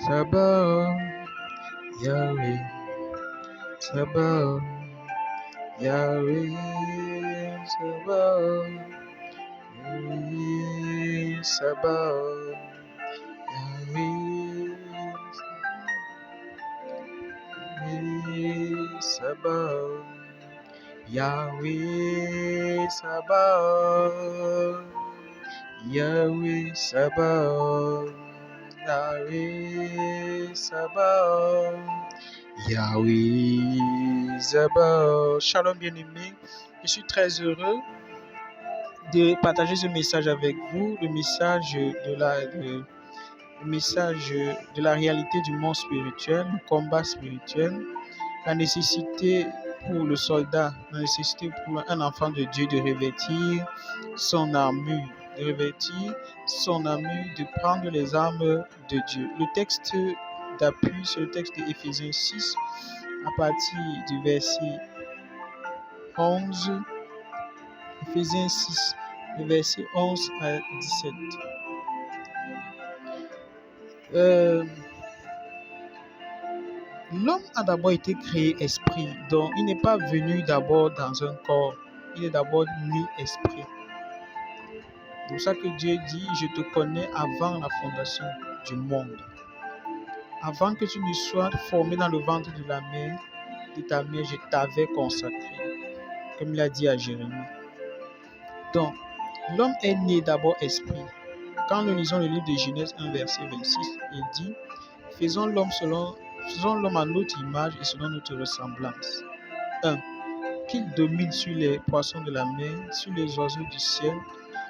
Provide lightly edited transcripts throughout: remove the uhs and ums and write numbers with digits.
Sabaoth, Yahweh, Sabaoth, Yahweh, Sabaoth, Yahweh, Sabaoth, Yahweh, Sabaoth, Yahweh, Sabaoth, Yahweh, Sabaoth, Yahweh, Sabaoth, Yahweh, Sabaoth. Shalom bien-aimés, je suis très heureux de partager ce message avec vous, le message de la réalité du monde spirituel, du combat spirituel, la nécessité pour le soldat, la nécessité pour un enfant de Dieu de revêtir son armure, de prendre les armes de Dieu. Le texte d'appui, c'est le texte d'Éphésiens 6, à partir du verset 11, Éphésiens 6, le verset 11 à 17. L'homme a d'abord été créé esprit, donc il n'est pas venu d'abord dans un corps, il est d'abord né esprit. C'est pour ça que Dieu dit, je te connais avant la fondation du monde. Avant que tu ne sois formé dans le ventre de ta mère, je t'avais consacré, comme il a dit à Jérémie. Donc, l'homme est né d'abord esprit. Quand nous lisons le livre de Genèse 1, verset 26, il dit, faisons l'homme à notre image et selon notre ressemblance. 1. Qu'il domine sur les poissons de la mer, sur les oiseaux du ciel,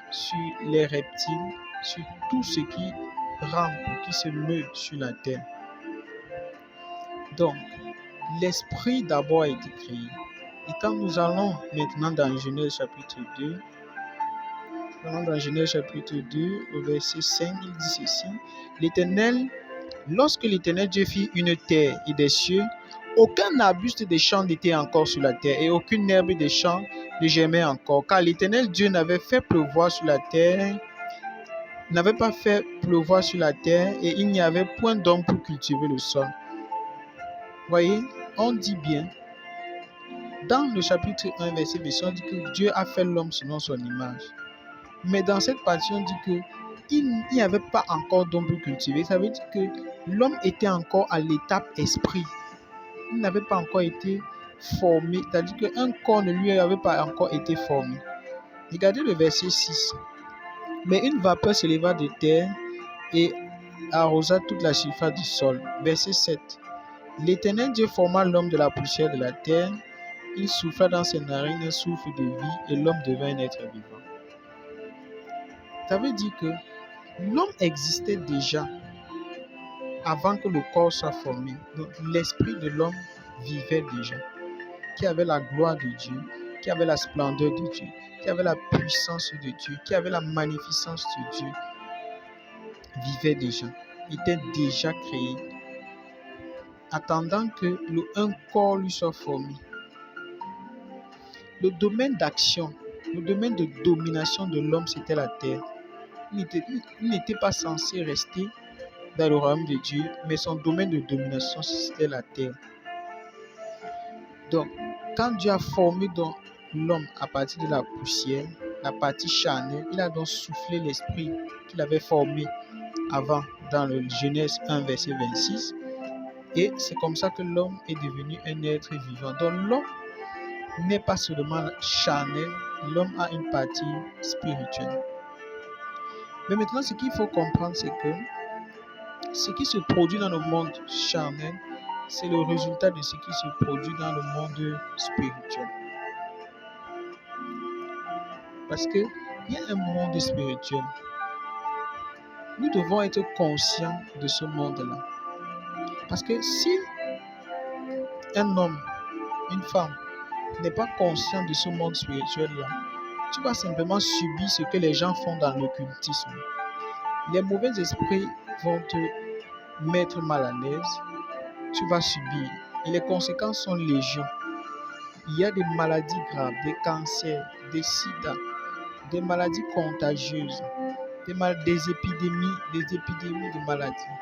sur les reptiles, sur tout ce qui rampe, qui se meut sur la terre. Donc, l'esprit d'abord a été créé. Et quand nous allons maintenant dans Genèse chapitre 2, au verset 5, il dit ceci, lorsque l'Éternel Dieu fit une terre et des cieux, aucun arbuste des champs n'était encore sur la terre et aucune herbe des champs ne germait encore, car l'Éternel Dieu n'avait pas fait pleuvoir sur la terre et il n'y avait point d'homme pour cultiver le sol. Voyez, on dit bien, dans le chapitre 1, verset 26, on dit que Dieu a fait l'homme selon son image. Mais dans cette partie, on dit qu'il n'y avait pas encore d'homme pour cultiver. Ça veut dire que l'homme était encore à l'étape esprit. Il n'avait pas encore été formé. C'est-à-dire qu'un corps ne lui avait pas encore été formé. Regardez le verset 6. Mais une vapeur s'éleva de terre et arrosa toute la surface du sol. Verset 7. L'Éternel Dieu forma l'homme de la poussière de la terre. Il souffla dans ses narines un souffle de vie et l'homme devint un être vivant. Ça veut dire que l'homme existait déjà avant que le corps soit formé. Donc l'esprit de l'homme vivait déjà, qui avait la gloire de Dieu, qui avait la splendeur de Dieu, qui avait la puissance de Dieu, qui avait la magnificence de Dieu, vivait déjà, était déjà créé, attendant que un corps lui soit formé. Le domaine d'action, le domaine de domination de l'homme, c'était la terre. Il n'était pas censé rester dans le royaume de Dieu, mais son domaine de domination, c'était la terre. Donc, quand Dieu a formé l'homme à partir de la poussière, la partie charnelle, il a donc soufflé l'esprit qu'il avait formé avant dans le Genèse 1, verset 26. Et c'est comme ça que l'homme est devenu un être vivant. Donc, l'homme n'est pas seulement charnel, l'homme a une partie spirituelle. Mais maintenant, ce qu'il faut comprendre, c'est que ce qui se produit dans le monde charnel, c'est le résultat de ce qui se produit dans le monde spirituel. Parce qu'il y a un monde spirituel. Nous devons être conscients de ce monde-là. Parce que si un homme, une femme, n'est pas conscient de ce monde spirituel-là, tu vas simplement subir ce que les gens font dans l'occultisme. Les mauvais esprits vont te mettre mal à l'aise, tu vas subir. Et les conséquences sont légion. Il y a des maladies graves, des cancers, des sida, des maladies contagieuses, des épidémies de maladies.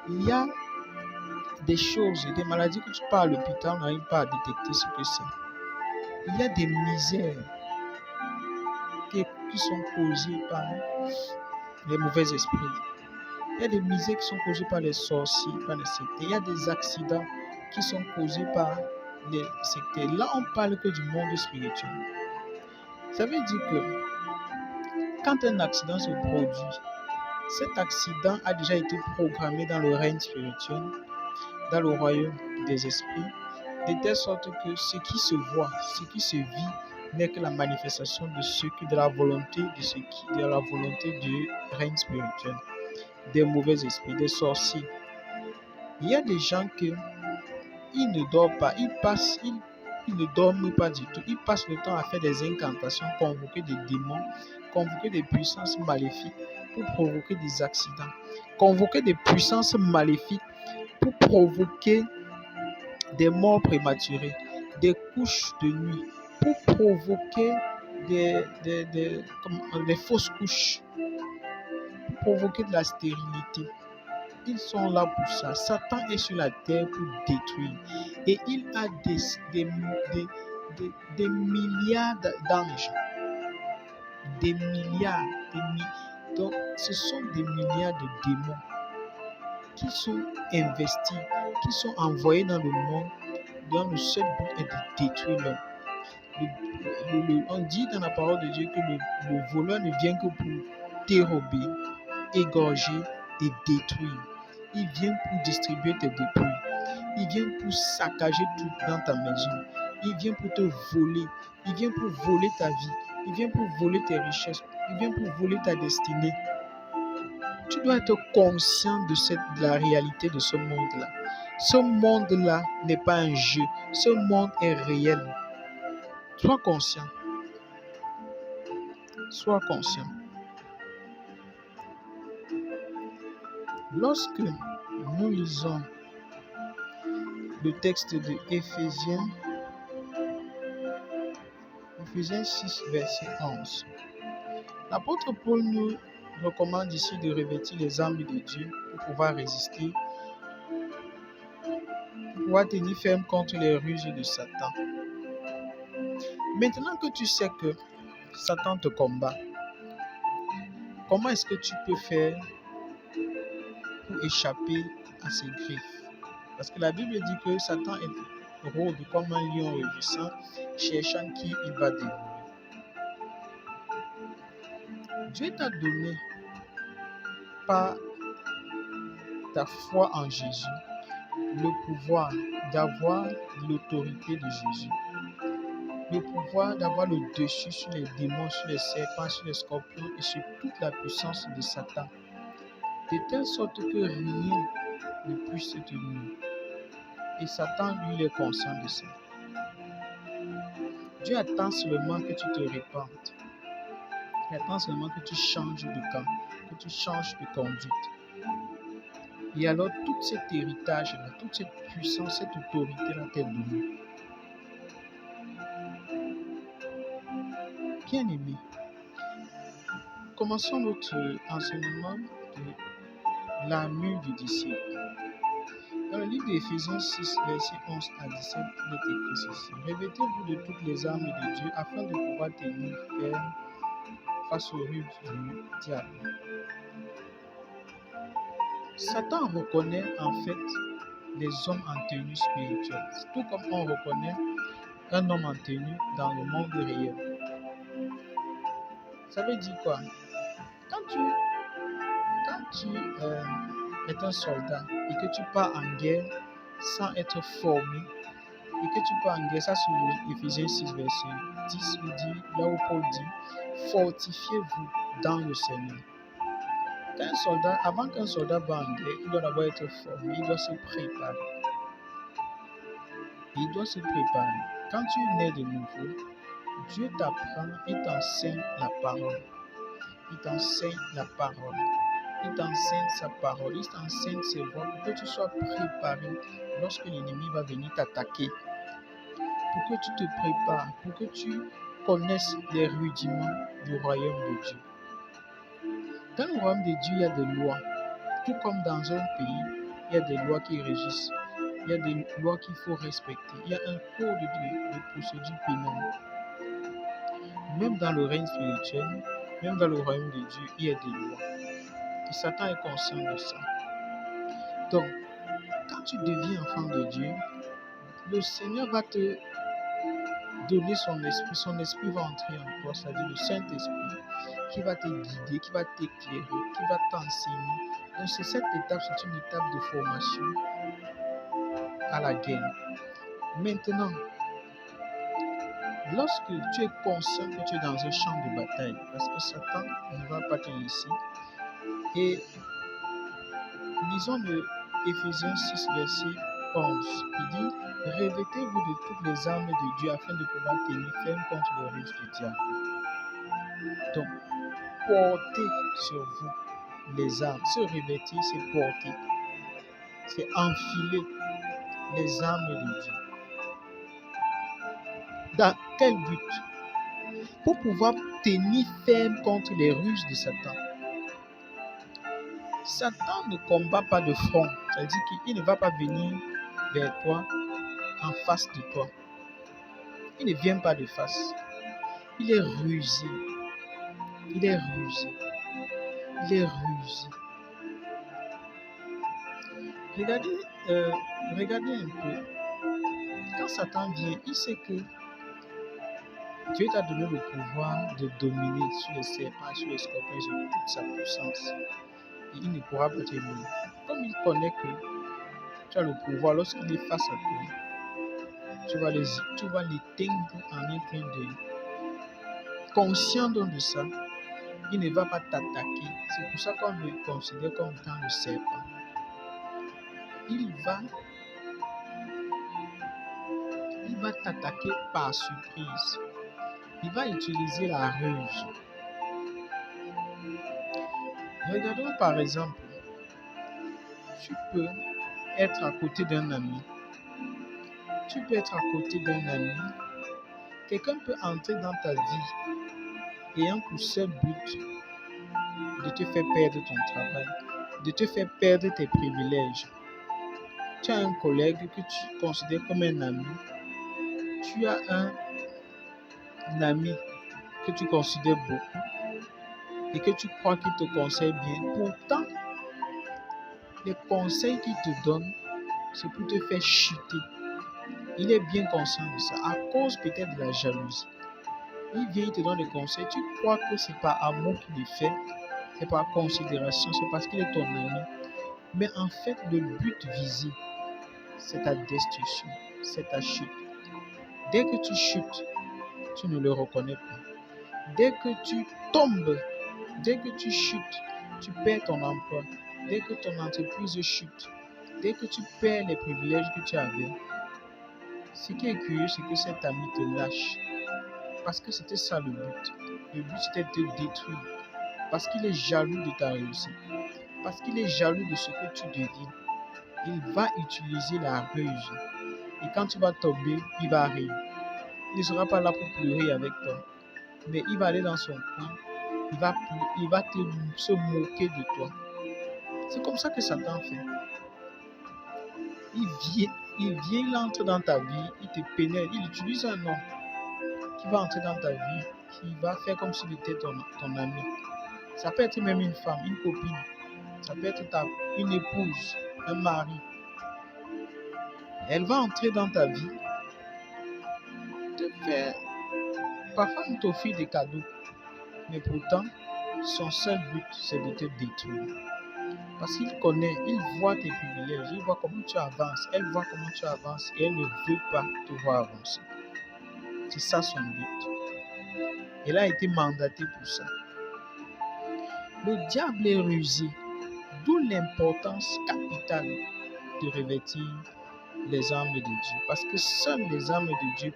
Il y a des choses, des maladies que tu pars à l'hôpital, on n'arrive pas à détecter ce que c'est. Il y a des misères qui sont causées par les mauvais esprits. Il y a des misères qui sont causées par les sorciers, par les sectes. Il y a des accidents qui sont causés par les sectes. Là, on parle que du monde spirituel. Ça veut dire que quand un accident se produit, cet accident a déjà été programmé dans le règne spirituel, dans le royaume des esprits, de telle sorte que ce qui se voit, ce qui se vit, n'est que la manifestation de la volonté de la volonté du règne spirituel, des mauvais esprits, des sorciers. Il y a des gens qui ne dorment pas, ils ne dorment pas du tout. Ils passent le temps à faire des incantations, convoquer des démons, convoquer des puissances maléfiques pour provoquer des accidents, convoquer des puissances maléfiques pour provoquer des morts prématurées, des couches de nuit, pour provoquer des fausses couches, pour provoquer de la stérilité. Ils sont là pour ça. Satan est sur la terre pour détruire. Et il a des milliards d'anges. Des milliards. Donc, ce sont des milliards de démons qui sont investis, qui sont envoyés dans le monde, dont le seul but est de détruire l'homme. On dit dans la parole de Dieu que le voleur ne vient que pour dérober, égorger et détruire. Il vient pour distribuer tes dépouilles. Il vient pour saccager tout dans ta maison. Il vient pour te voler. Il vient pour voler ta vie. Il vient pour voler tes richesses. Il vient pour voler ta destinée. Tu dois être conscient de la réalité de ce monde-là. Ce monde-là n'est pas un jeu. Ce monde est réel. Sois conscient. Sois conscient. Lorsque nous lisons le texte de Éphésiens 6, verset 11, l'apôtre Paul nous recommande ici de revêtir les armes de Dieu pour pouvoir résister, pour pouvoir tenir ferme contre les ruses de Satan. Maintenant que tu sais que Satan te combat, comment est-ce que tu peux faire pour échapper à ses griffes? Parce que la Bible dit que Satan rôde comme un lion rugissant, cherchant qui il va dévorer. Dieu t'a donné par ta foi en Jésus le pouvoir d'avoir l'autorité de Jésus, le pouvoir d'avoir le dessus sur les démons, sur les serpents, sur les scorpions et sur toute la puissance de Satan, de telle sorte que rien ne puisse te nuire. Et Satan, lui, il est conscient de ça. Dieu attend seulement que tu te répandes. Il attend seulement que tu changes de camp, que tu changes de conduite. Et alors, tout cet héritage-là, toute cette puissance, cette autorité-là t'est donnée. Bien-aimé, commençons notre enseignement de l'armure du disciple. Dans le livre d'Éphésiens 6, verset 11 à 17, il est écrit ceci. Revêtez-vous de toutes les armes de Dieu afin de pouvoir tenir ferme face aux ruses du diable. Satan reconnaît en fait les hommes en tenue spirituelle, tout comme on reconnaît un homme en tenue dans le monde réel. Ça veut dire quoi? Quand tu es un soldat et que tu pars en guerre sans être formé, et que tu pars en guerre, ça sur Éphésiens 6, verset 10, il dit, là où Paul dit, fortifiez-vous dans le Seigneur. Avant qu'un soldat va en guerre, il doit d'abord être formé, il doit se préparer. Il doit se préparer. Quand tu nais de nouveau, Dieu t'apprend et t'enseigne la parole. Il t'enseigne la parole. Il t'enseigne sa parole. Il t'enseigne ses voies pour que tu sois préparé lorsque l'ennemi va venir t'attaquer. Pour que tu te prépares, pour que tu connaisses les rudiments du royaume de Dieu. Dans le royaume de Dieu, il y a des lois. Tout comme dans un pays, il y a des lois qui régissent. Il y a des lois qu'il faut respecter. Il y a un code de procédure pénale. Même dans le règne spirituel, même dans le royaume de Dieu, il y a des lois. Et Satan est conscient de ça. Donc, quand tu deviens enfant de Dieu, le Seigneur va te donner son esprit va entrer en toi, c'est-à-dire le Saint-Esprit, qui va te guider, qui va t'éclairer, qui va t'enseigner. Donc, cette étape, c'est une étape de formation à la guerre. Maintenant, lorsque tu es conscient que tu es dans un champ de bataille, parce que Satan ne va pas te laisser, et lisons le Éphésiens 6, verset 11, il dit « Revêtez-vous de toutes les armes de Dieu afin de pouvoir tenir ferme contre les ruses du diable. » Donc, portez sur vous les armes. Se revêtir, c'est porter, c'est enfiler les armes de Dieu. Dans quel but? Pour pouvoir tenir ferme contre les ruses de Satan. Satan ne combat pas de front, c'est-à-dire qu'il ne va pas venir vers toi, en face de toi. Il ne vient pas de face. Il est rusé. Il est rusé. Il est rusé. Regardez un peu. Quand Satan vient, il sait que Dieu t'a donné le pouvoir de dominer sur les serpents, sur les scorpions, sur toute sa puissance. Et il ne pourra pas te nuire. Comme il connaît que tu as le pouvoir, lorsqu'il est face à toi, tu vas l'éteindre en un clin d'œil. Conscient donc de ça, il ne va pas t'attaquer. C'est pour ça qu'on le considère comme étant le serpent. Il va t'attaquer par surprise. Il va utiliser la ruse. Regardons par exemple, tu peux être à côté d'un ami. Quelqu'un peut entrer dans ta vie ayant pour seul but de te faire perdre ton travail, de te faire perdre tes privilèges. Tu as un collègue que tu considères comme un ami. Tu as un ami que tu considères beaucoup et que tu crois qu'il te conseille bien. Pourtant, les conseils qu'il te donne, c'est pour te faire chuter. Il est bien conscient de ça, à cause peut-être de la jalousie. Il vient, il te donne des conseils. Tu crois que c'est par amour qu'il le fait, c'est par considération, c'est parce qu'il est ton ami. Mais en fait, le but visé, c'est ta destruction, c'est ta chute. Dès que tu chutes, tu ne le reconnais pas. Dès que tu tombes, dès que tu chutes, tu perds ton emploi. Dès que ton entreprise chute, dès que tu perds les privilèges que tu avais, ce qui est curieux, c'est que cet ami te lâche. Parce que c'était ça le but. Le but, c'était de te détruire. Parce qu'il est jaloux de ta réussite. Parce qu'il est jaloux de ce que tu deviens. Il va utiliser la ruse. Et quand tu vas tomber, il va rire. Il ne sera pas là pour pleurer avec toi. Mais il va aller dans son coin. Il va se moquer de toi. C'est comme ça que Satan fait. Il entre dans ta vie, il te pénètre, il utilise un homme qui va entrer dans ta vie, qui va faire comme s'il était ton ami. Ça peut être même une femme, une copine. Ça peut être une épouse, un mari. Elle va entrer dans ta vie, te faire, parfois t'offrir des cadeaux. Mais pourtant, son seul but, c'est de te détruire. Parce qu'il connaît, il voit tes privilèges, il voit comment tu avances, elle voit comment tu avances et elle ne veut pas te voir avancer. C'est ça son but. Elle a été mandatée pour ça. Le diable est rusé, d'où l'importance capitale de revêtir les armes de Dieu. Parce que seules les armes de Dieu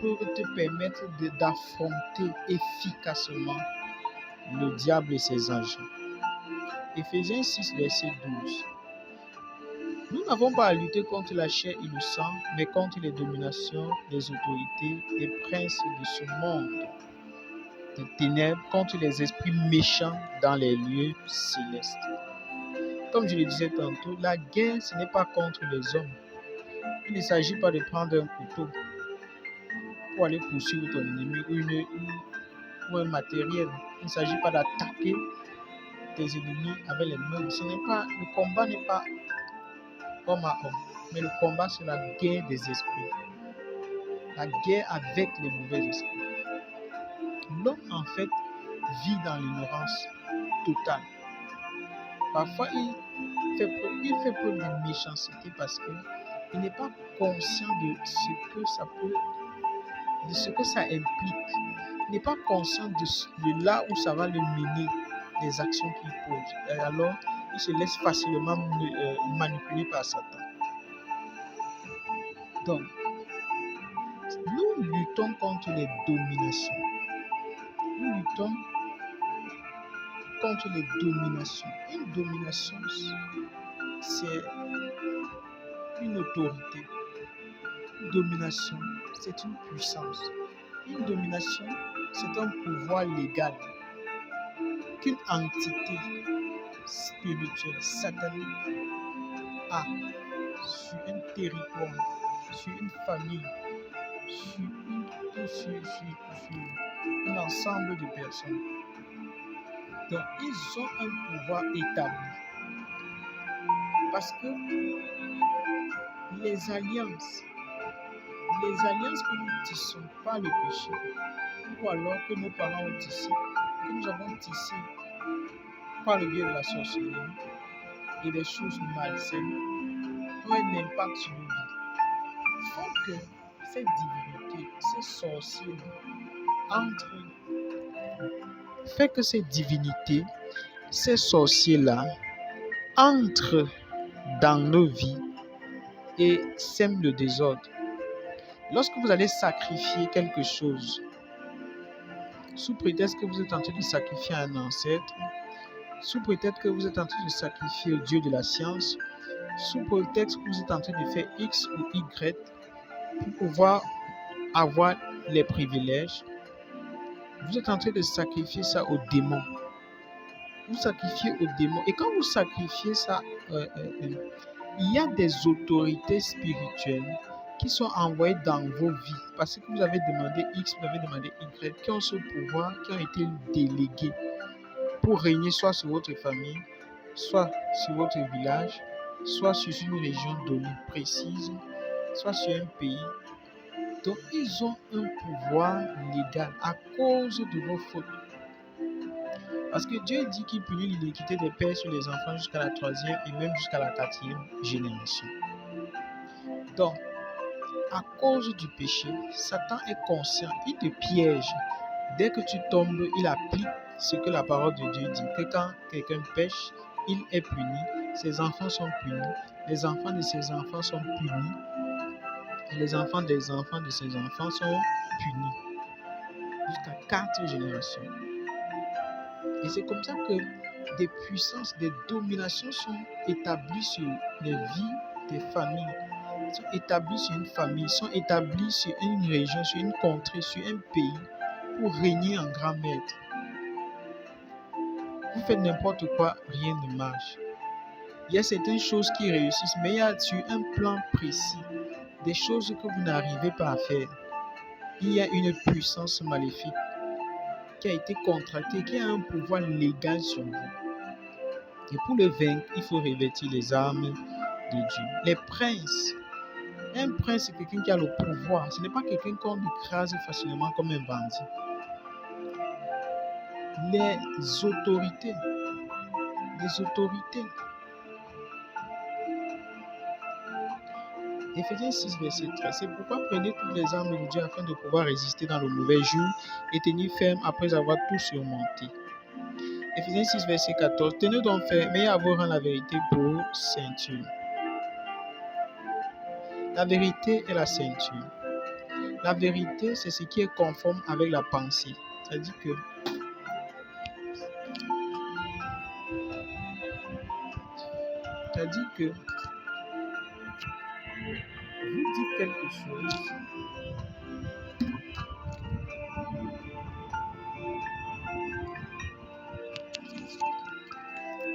peuvent te permettre d'affronter efficacement le diable et ses anges. Éphésiens 6, verset 12. Nous n'avons pas à lutter contre la chair et le sang, mais contre les dominations, les autorités, les princes de ce monde de ténèbres, contre les esprits méchants dans les lieux célestes. Comme je le disais tantôt, la guerre, ce n'est pas contre les hommes. Il ne s'agit pas de prendre un couteau pour aller poursuivre ton ennemi ou un matériel. Il ne s'agit pas d'attaquer tes ennemis avec les mains. Le combat n'est pas homme à homme, mais le combat, c'est la guerre des esprits. La guerre avec les mauvais esprits. L'homme, en fait, vit dans l'ignorance totale. Parfois, il fait preuve de méchanceté parce qu'il n'est pas conscient de ce que ça implique. Il n'est pas conscient de là où ça va le mener, des actions qu'il pose. Et alors, il se laisse facilement manipuler par Satan. Donc, nous luttons contre les dominations. Nous luttons contre les dominations. Une domination, c'est une autorité. Une domination, c'est une puissance. Une domination, c'est un pouvoir légal qu'une entité spirituelle, satanique, a sur un territoire, sur une famille, sur un ensemble de personnes. Donc, ils ont un pouvoir établi. Parce que les alliances que nous tissons par le péché, ou alors que nos parents ont tissé, que nous avons tissé par le biais de la sorcellerie et des choses malsaines, ont un impact sur nos vies. Il faut que ces divinités, ces sorciers ces sorciers-là entrent dans nos vies et sèment le désordre. Lorsque vous allez sacrifier quelque chose, sous prétexte que vous êtes en train de sacrifier un ancêtre, sous prétexte que vous êtes en train de sacrifier au Dieu de la science, sous prétexte que vous êtes en train de faire X ou Y pour pouvoir avoir les privilèges, vous êtes en train de sacrifier ça aux démons. Vous sacrifiez aux démons. Et quand vous sacrifiez ça, il y a des autorités spirituelles qui sont envoyées dans vos vies parce que vous avez demandé X, vous avez demandé Y, qui ont ce pouvoir, qui ont été délégués pour régner soit sur votre famille, soit sur votre village, soit sur une région donnée précise, soit sur un pays. Donc, ils ont un pouvoir légal à cause de vos fautes. Parce que Dieu dit qu'il punit l'iniquité des pères sur les enfants jusqu'à la 3e et même jusqu'à la 4e génération. Donc, à cause du péché, Satan est conscient, il te piège. Dès que tu tombes, il applique ce que la parole de Dieu dit, que quand quelqu'un pêche, il est puni, ses enfants sont punis, les enfants de ses enfants sont punis, et les enfants des enfants de ses enfants sont punis, jusqu'à 4 générations. Et c'est comme ça que des puissances, des dominations sont établies sur les vies des familles, sont établies sur une famille, sont établies sur une région, sur une contrée, sur un pays, pour régner en grand maître. Vous faites n'importe quoi, rien ne marche. Il y a certaines choses qui réussissent, mais il y a sur un plan précis des choses que vous n'arrivez pas à faire. Il y a une puissance maléfique qui a été contractée, qui a un pouvoir légal sur vous. Et pour le vaincre, il faut revêtir les armes de Dieu. Les princes. Un prince, c'est quelqu'un qui a le pouvoir. Ce n'est pas quelqu'un qu'on écrase facilement comme un bandit. Les autorités. Éphésiens 6, verset 13. C'est pourquoi prenez toutes les armes de Dieu afin de pouvoir résister dans le mauvais jour et tenir ferme après avoir tout surmonté. Éphésiens 6, verset 14. Tenez donc ferme, ayez à vos rangs la vérité pour ceinture. La vérité est la ceinture. La vérité, c'est ce qui est conforme avec la pensée. C'est-à-dire que vous dites quelque chose.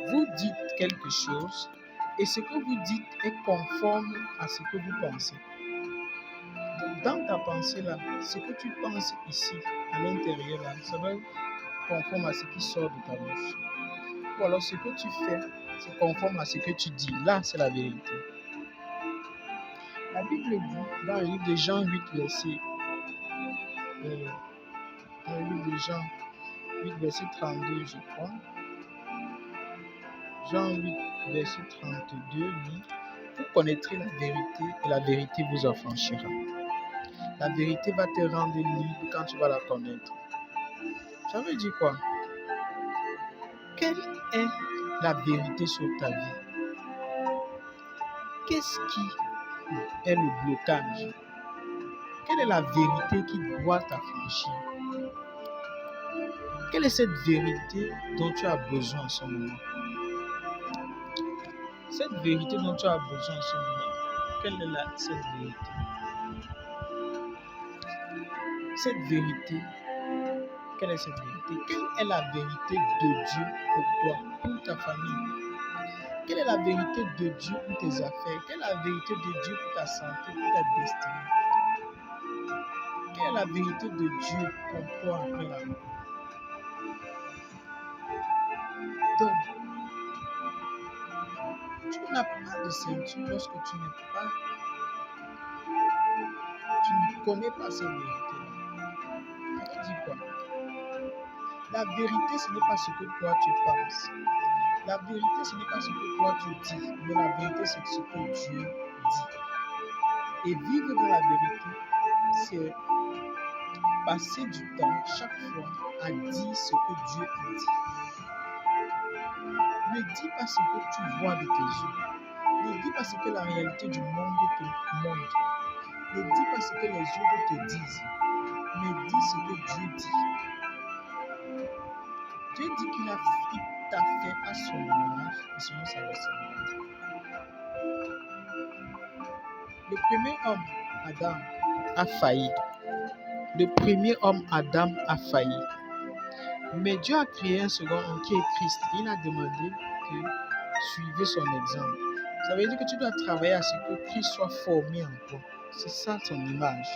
Vous dites quelque chose et ce que vous dites est conforme à ce que vous pensez. Donc, dans ta pensée là, ce que tu penses ici, à l'intérieur là, ça va être conforme à ce qui sort de ta bouche. Ou alors ce que tu fais, c'est conforme à ce que tu dis. Là, c'est la vérité. La Bible dit, dans le livre de Jean 8, dans le livre de Jean 8, verset 32, je crois. Jean 8, verset 32 dit, vous connaîtrez la vérité et la vérité vous affranchira. La vérité va te rendre libre quand tu vas la connaître. Ça veut dire quoi? Quelle est la vérité sur ta vie? Qu'est-ce qui est le blocage? Quelle est la vérité qui doit t'affranchir? Quelle est cette vérité dont tu as besoin en ce moment? Cette vérité dont tu as besoin en ce moment, quelle est cette vérité? Cette vérité, quelle est cette vérité? Quelle est la vérité de Dieu pour toi, pour ta famille? Quelle est la vérité de Dieu pour tes affaires? Quelle est la vérité de Dieu pour ta santé, pour ta destinée? Quelle est la vérité de Dieu pour toi après la mort? Donc, tu n'as pas de ceinture lorsque tu ne connais pas ces vérités-là. Ça veut dire quoi? La vérité, ce n'est pas ce que toi tu penses. La vérité, ce n'est pas ce que toi tu dis, mais la vérité, c'est ce que Dieu dit. Et vivre dans la vérité, c'est passer du temps chaque fois à dire ce que Dieu a dit. Ne dis pas ce que tu vois de tes yeux. Ne dis pas ce que la réalité du monde te montre. Ne dis pas ce que les autres te disent. Mais dis ce que Dieu dit. Dieu dit qu'il t'a fait à son image et selon sa ressemblance. Le premier homme, Adam, a failli. Le premier homme, Adam, a failli. Mais Dieu a créé un second homme qui est Christ. Il a demandé que suivez son exemple. Ça veut dire que tu dois travailler à ce que Christ soit formé en toi. C'est ça ton image.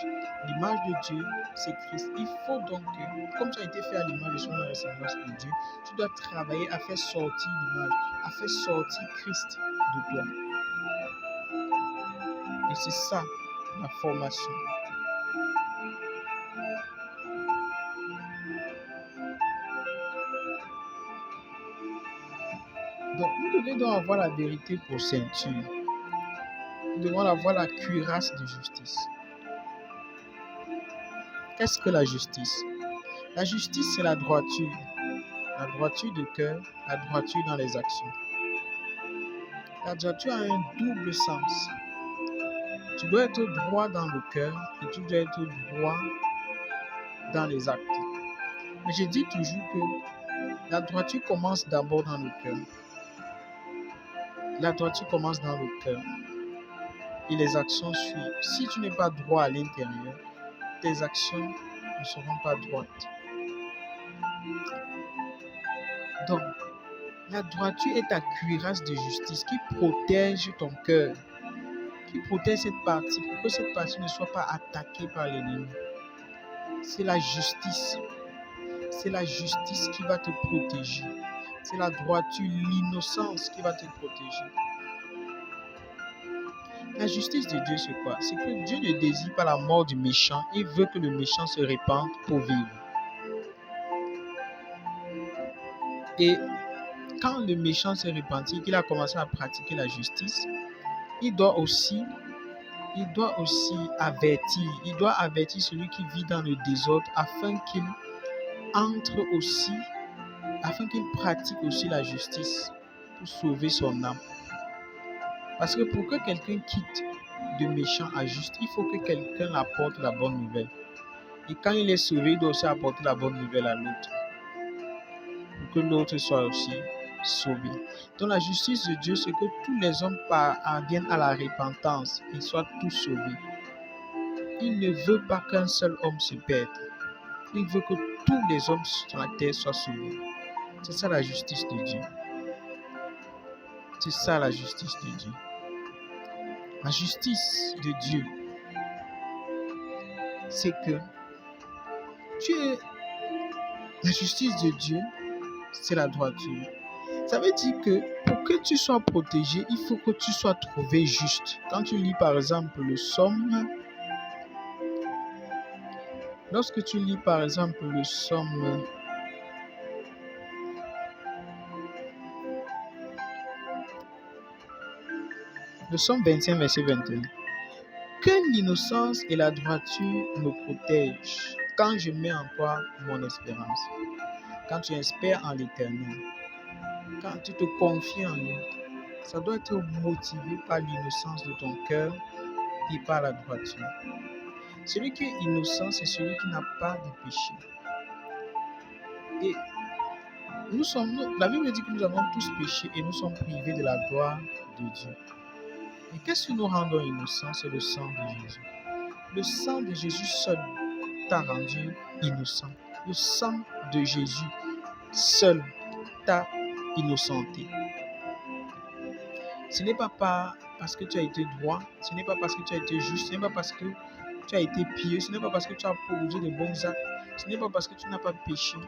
L'image de Dieu, c'est Christ. Il faut donc que, comme tu as été fait à l'image de son ressemblance de Dieu, tu dois travailler à faire sortir l'image, à faire sortir Christ de toi. Et c'est ça, la formation. Donc, nous devons avoir la vérité pour ceinture. Nous devons avoir la cuirasse de justice. Qu'est-ce que la justice? La justice, c'est la droiture. La droiture de cœur, la droiture dans les actions. La droiture a un double sens. Tu dois être droit dans le cœur et tu dois être droit dans les actes. Mais je dis toujours que la droiture commence d'abord dans le cœur. La droiture commence dans le cœur. Et les actions suivent. Si tu n'es pas droit à l'intérieur, tes actions ne seront pas droites. Donc, la droiture est ta cuirasse de justice qui protège ton cœur, qui protège cette partie pour que cette partie ne soit pas attaquée par l'ennemi. C'est la justice. C'est la justice qui va te protéger. C'est la droiture, l'innocence qui va te protéger. La justice de Dieu, c'est quoi? C'est que Dieu ne désire pas la mort du méchant. Il veut que le méchant se répande pour vivre. Et quand le méchant s'est repenti, qu'il a commencé à pratiquer la justice, il doit aussi avertir. Il doit avertir celui qui vit dans le désordre afin qu'il pratique aussi la justice pour sauver son âme. Parce que pour que quelqu'un quitte de méchant à juste, il faut que quelqu'un apporte la bonne nouvelle. Et quand il est sauvé, il doit aussi apporter la bonne nouvelle à l'autre. Pour que l'autre soit aussi sauvé. Donc la justice de Dieu, c'est que tous les hommes parviennent à la repentance et soient tous sauvés. Il ne veut pas qu'un seul homme se perde. Il veut que tous les hommes sur la terre soient sauvés. C'est ça la justice de Dieu. C'est ça la justice de Dieu. La justice de Dieu, c'est que la justice de Dieu, c'est la droiture. Ça veut dire que pour que tu sois protégé, il faut que tu sois trouvé juste. Quand tu lis par exemple le psaume, lorsque tu lis par exemple le psaume 21, verset 21, que l'innocence et la droiture me protègent quand je mets en toi mon espérance. Quand tu espères en l'Éternel, quand tu te confies en lui, ça doit être motivé par l'innocence de ton cœur et par la droiture. Celui qui est innocent, c'est celui qui n'a pas de péché. Et la Bible dit que nous avons tous péché et nous sommes privés de la gloire de Dieu. Et qu'est-ce qui nous rend innocents? C'est le sang de Jésus. Le sang de Jésus seul t'a rendu innocent. Le sang de Jésus seul t'a innocenté. Ce n'est pas parce que tu as été droit, ce n'est pas parce que tu as été juste, ce n'est pas parce que tu as été pieux, ce n'est pas parce que tu as posé de bons actes, ce n'est pas parce que tu n'as pas péché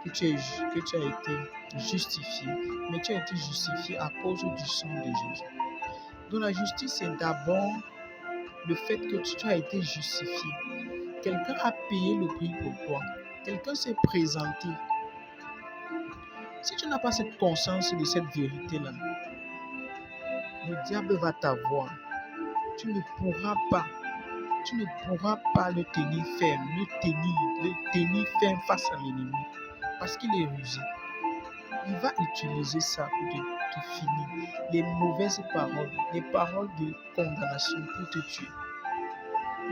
que tu as été justifié, mais tu as été justifié à cause du sang de Jésus. Donc la justice, c'est d'abord le fait que tu as été justifié. Quelqu'un a payé le prix pour toi. Quelqu'un s'est présenté. Si tu n'as pas cette conscience de cette vérité-là, le diable va t'avoir. Tu ne pourras pas le tenir ferme, le tenir ferme face à l'ennemi. Parce qu'il est rusé. Il va utiliser ça pour te finir. Les mauvaises paroles, les paroles de condamnation pour te tuer.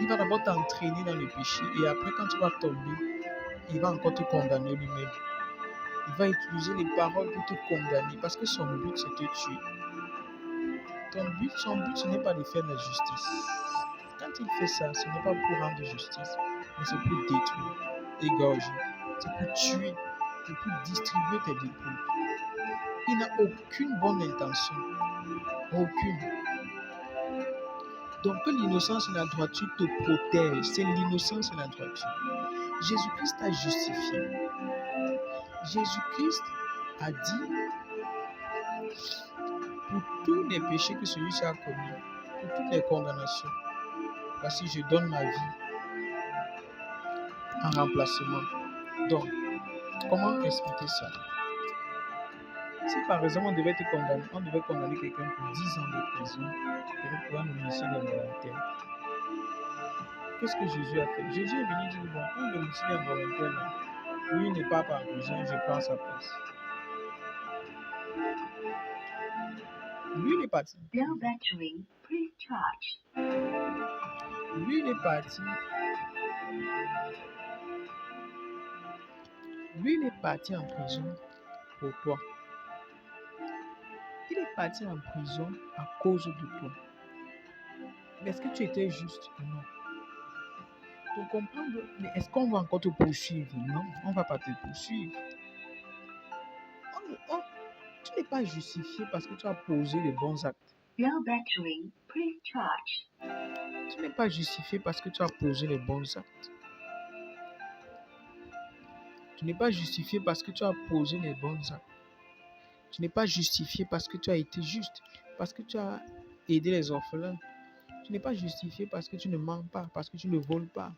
Il va d'abord t'entraîner dans le péché et après quand tu vas tomber, il va encore te condamner lui-même. Il va utiliser les paroles pour te condamner parce que son but c'est de te tuer. Son but ce n'est pas de faire la justice. Quand il fait ça, ce n'est pas pour rendre justice, mais c'est pour détruire, égorger, c'est pour tuer, c'est pour distribuer tes dépôts. Il n'a aucune bonne intention. Aucune. Donc que l'innocence et la droiture te protègent, c'est l'innocence et la droiture. Jésus-Christ t'a justifié. Jésus-Christ a dit, pour tous les péchés que celui-ci a commis, pour toutes les condamnations, voici je donne ma vie en remplacement. Donc, comment expliquer ça? Si par exemple on devait condamner quelqu'un pour 10 ans de prison pour un homicide involontaire, qu'est-ce que Jésus a fait? Jésus est venu dire, bon, pour l'homicide involontaire, lui n'est pas en prison, je prends sa place. Lui, il est parti. Lui, il est parti. Lui, il est parti en prison pour toi. Il est parti en prison à cause de toi. Mais est-ce que tu étais juste? Non. Donc comprendre, mais est-ce qu'on va encore te poursuivre? Non, on ne va pas te poursuivre. Tu n'es pas justifié parce que tu as posé les bons actes. Tu n'es pas justifié parce que tu as posé les bons actes. Tu n'es pas justifié parce que tu as posé les bons actes. Tu n'es pas justifié parce que tu as été juste, parce que tu as aidé les orphelins. Tu n'es pas justifié parce que tu ne mens pas, parce que tu ne voles pas.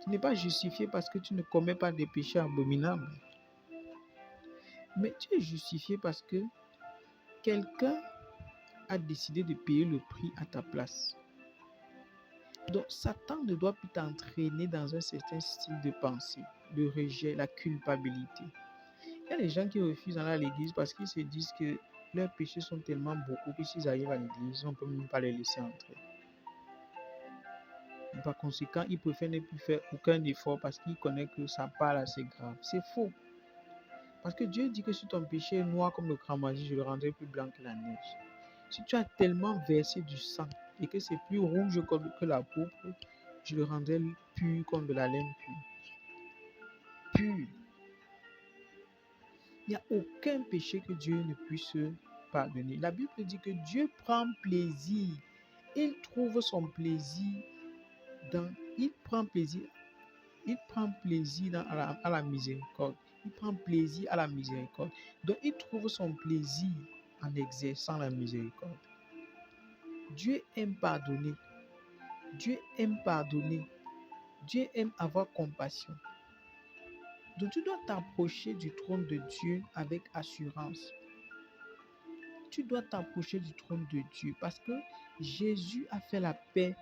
Tu n'es pas justifié parce que tu ne commets pas des péchés abominables. Mais tu es justifié parce que quelqu'un a décidé de payer le prix à ta place. Donc, Satan ne doit plus t'entraîner dans un certain style de pensée, le rejet, la culpabilité. Il y a des gens qui refusent d'aller à l'église parce qu'ils se disent que leurs péchés sont tellement beaucoup que s'ils arrivent à l'église, on ne peut même pas les laisser entrer. Et par conséquent, ils préfèrent ne plus faire aucun effort parce qu'ils connaissent que ça parle assez grave. C'est faux. Parce que Dieu dit que si ton péché est noir comme le cramoisi, je le rendrai plus blanc que la neige. Si tu as tellement versé du sang et que c'est plus rouge que la pourpre, je le rendrai pur comme de la laine pure. Il n'y a aucun péché que Dieu ne puisse pardonner. La Bible dit que Dieu prend plaisir. Il trouve son plaisir dans... Il prend plaisir à la miséricorde. Il prend plaisir à la miséricorde. Donc, il trouve son plaisir en exerçant la miséricorde. Dieu aime pardonner. Dieu aime pardonner. Dieu aime avoir compassion. Donc, tu dois t'approcher du trône de Dieu avec assurance. Tu dois t'approcher du trône de Dieu parce que Jésus a fait la paix.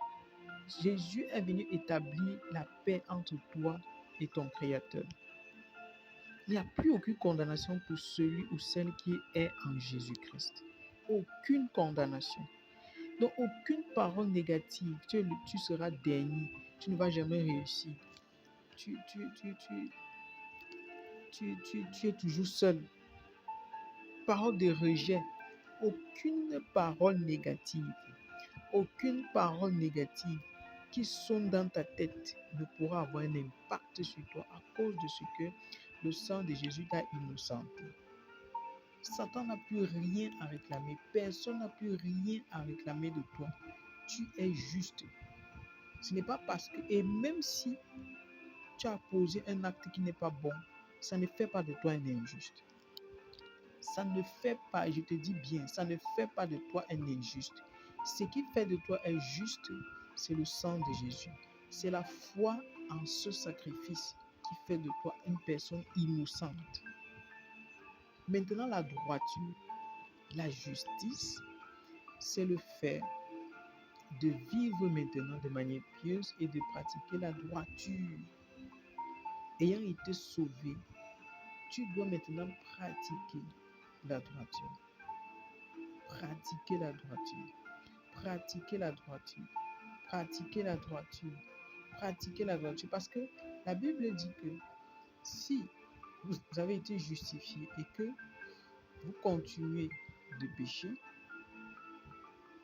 Jésus est venu établir la paix entre toi et ton Créateur. Il n'y a plus aucune condamnation pour celui ou celle qui est en Jésus-Christ. Aucune condamnation. Donc, aucune parole négative. Tu seras dernier. Tu ne vas jamais réussir. Tu es toujours seul. Parole de rejet. Aucune parole négative. Aucune parole négative qui sonne dans ta tête ne pourra avoir un impact sur toi à cause de ce que le sang de Jésus t'a innocenté. Satan n'a plus rien à réclamer. Personne n'a plus rien à réclamer de toi. Tu es juste. Ce n'est pas parce que... Et même si tu as posé un acte qui n'est pas bon, ça ne fait pas de toi un injuste. Ça ne fait pas, je te dis bien, ça ne fait pas de toi un injuste. Ce qui fait de toi un juste, c'est le sang de Jésus. C'est la foi en ce sacrifice qui fait de toi une personne innocente. Maintenant, la droiture, la justice, c'est le fait de vivre maintenant de manière pieuse et de pratiquer la droiture. Ayant été sauvé, tu dois maintenant pratiquer la droiture. Pratiquer la droiture. Pratiquer la droiture. Pratiquer la droiture. Pratiquer la droiture. Parce que la Bible dit que si vous avez été justifié et que vous continuez de pécher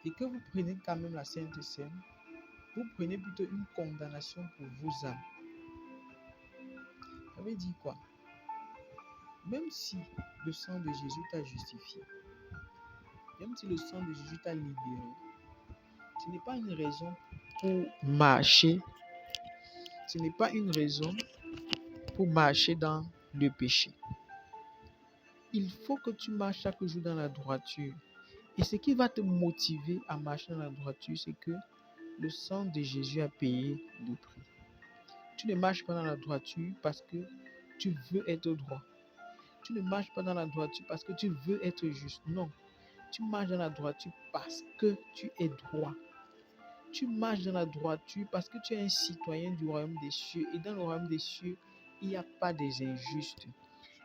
et que vous prenez quand même la Sainte Seine, vous prenez plutôt une condamnation pour vos âmes. Ça veut dire quoi? Même si le sang de Jésus t'a justifié, même si le sang de Jésus t'a libéré, ce n'est pas une raison pour marcher. Ce n'est pas une raison pour marcher dans le péché. Il faut que tu marches chaque jour dans la droiture. Et ce qui va te motiver à marcher dans la droiture, c'est que le sang de Jésus a payé le prix. Tu ne marches pas dans la droiture parce que tu veux être droit. Tu ne marches pas dans la droiture parce que tu veux être juste. Non. Tu marches dans la droiture parce que tu es droit. Tu marches dans la droiture parce que tu es un citoyen du royaume des cieux. Et dans le royaume des cieux, il n'y a pas des injustes.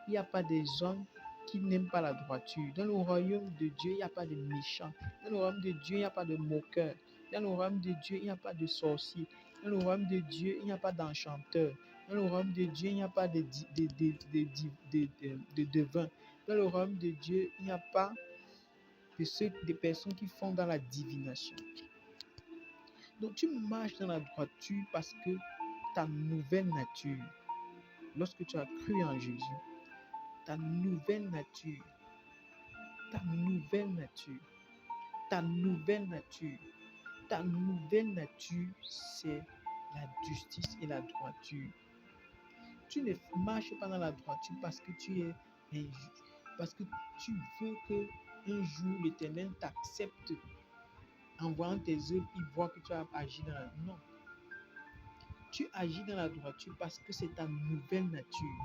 Il n'y a pas des hommes qui n'aiment pas la droiture. Dans le royaume de Dieu, il n'y a pas de méchants. Dans le royaume de Dieu, il n'y a pas de moqueurs. Dans le royaume de Dieu, il n'y a pas de sorciers. Dans le royaume de Dieu, il n'y a pas d'enchanteurs. Dans le royaume de Dieu, il n'y a pas de devins. Dans le royaume de Dieu, il n'y a pas des personnes qui font dans la divination. Donc tu marches dans la droiture parce que ta nouvelle nature, lorsque tu as cru en Jésus, ta nouvelle nature, c'est la justice et la droiture. Tu ne marches pas dans la droiture parce que tu es injuste, parce que tu veux que un jour l'Éternel t'accepte. En voyant tes œuvres, il voit que tu as agi dans la... Non. Tu agis dans la droiture parce que c'est ta nouvelle nature.